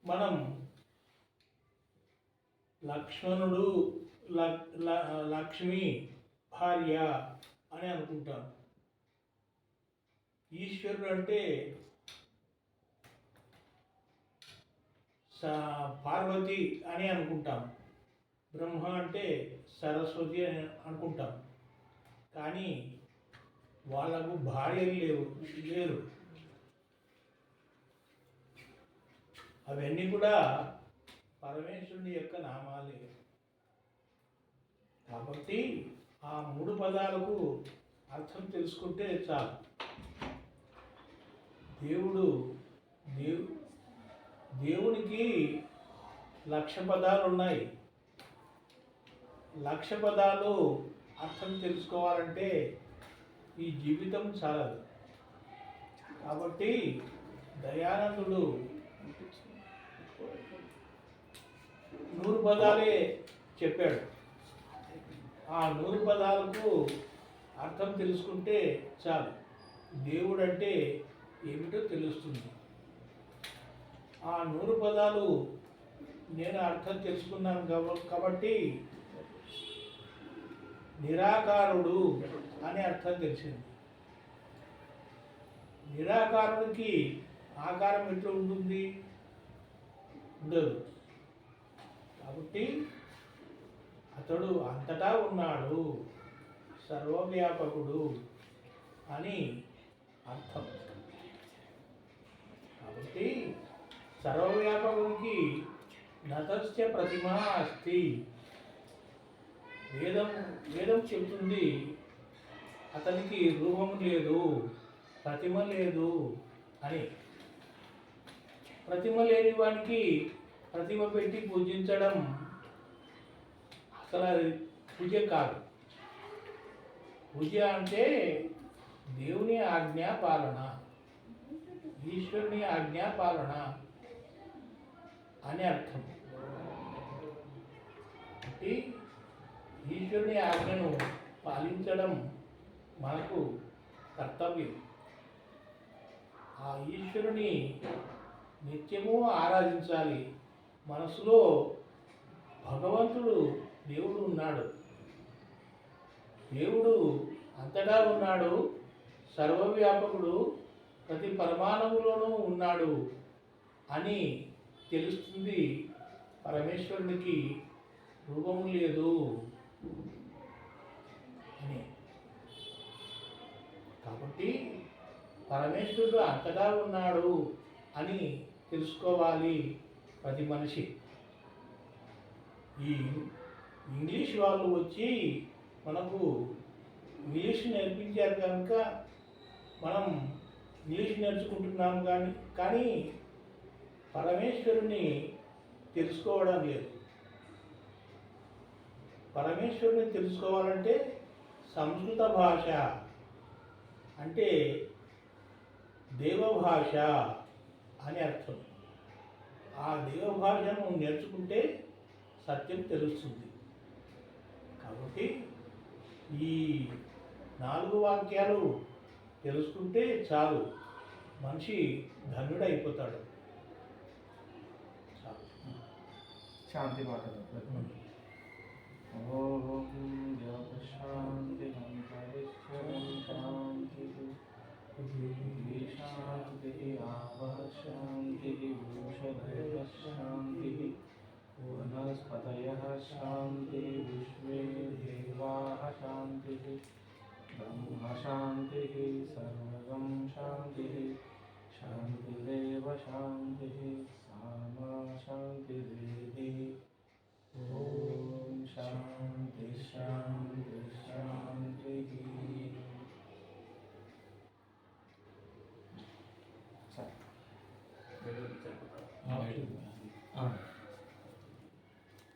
మనం లక్ష్మణుడు లక్ష్మి భార్య అని అనుకుంటాం. ఈశ్వరుడు అంటే పార్వతి అని అనుకుంటాం. బ్రహ్మ అంటే సరస్వతి అని అనుకుంటాం. కానీ వాళ్ళకు భార్యలు లేరు. అవన్నీ కూడా పరమేశ్వరుని యొక్క నామాలే. కాబట్టి ఆ 3 పదాలకు అర్థం తెలుసుకుంటే చాలు. దేవునికి 1,00,000 పదాలు ఉన్నాయి. 1,00,000 పదాలు అర్థం తెలుసుకోవాలంటే ఈ జీవితం చాలదు. కాబట్టి దయానందుడు 100 పదాలే చెప్పాడు. ఆ 100 పదాలకు అర్థం తెలుసుకుంటే చాలు. దేవుడు అంటే ఏమిటో తెలుస్తుంది. ఆ 100 పదాలు నేను అర్థం తెలుసుకున్నాను కాబట్టి నిరాకారుడు అనే అర్థం తెలిసింది. నిరాకారుడికి ఆకారం ఎట్లా ఉంటుంది? ఉండదు. కాబట్టి అతడు అంతటా ఉన్నాడు, సర్వవ్యాపకుడు అని అర్థం. కాబట్టి సర్వవ్యాపకునికి నతస్య ప్రతిమా అస్తి. వేదం చెబుతుంది అతనికి రూపం లేదు, ప్రతిమ లేదు అని. ప్రతిమ లేని వానికి ప్రతిమ పెట్టి పూజించడం అసలు అది పూజ కాదు. పూజ అంటే దేవుని ఆజ్ఞాపాలన, ఈశ్వరుని ఆజ్ఞాపాలన అని అర్థం. కాబట్టి ఈశ్వరుని ఆజ్ఞను పాలించడం మనకు కర్తవ్యం. ఆ ఈశ్వరుని నిత్యము ఆరాధించాలి. మనసులో భగవంతుడు దేవుడు ఉన్నాడు. దేవుడు అంతటా ఉన్నాడు, సర్వవ్యాపకుడు, ప్రతి పరమాణువులోనూ ఉన్నాడు అని తెలుస్తుంది. పరమేశ్వరునికి రూపము లేదు అని. కాబట్టి పరమేశ్వరుడు అంతటా ఉన్నాడు అని తెలుసుకోవాలి ప్రతి మనిషి. ఈ ఇంగ్లీష్ వాళ్ళు వచ్చి మనకు ఇంగ్లీష్ నేర్పించారు కనుక మనం ఇంగ్లీష్ నేర్చుకుంటున్నాం. కానీ పరమేశ్వరుని తెలుసుకోవడం లేదు. పరమేశ్వరుని తెలుసుకోవాలంటే సంస్కృత భాష అంటే దేవభాష అని అర్థం. ఆ దేవభాషను నేర్చుకుంటే సత్యం తెలుస్తుంది. కాబట్టి ఈ 4 వాక్యాలు తెలుసుకుంటే చాలు, మనిషి ధన్యుడైపోతాడు. శాంతి మాటలు. ఓం శాంతి శాంతి శాంతి శాంతి वनस्पतयः शान्ति विश्वे देवाः शान्तिः ब्रह्म शान्तिः सर्वं शान्तिः शान्तिरेव शान्तिः सामा शान्तिरेधि ॐ शान्ति शान्ति शान्तिः. हाँ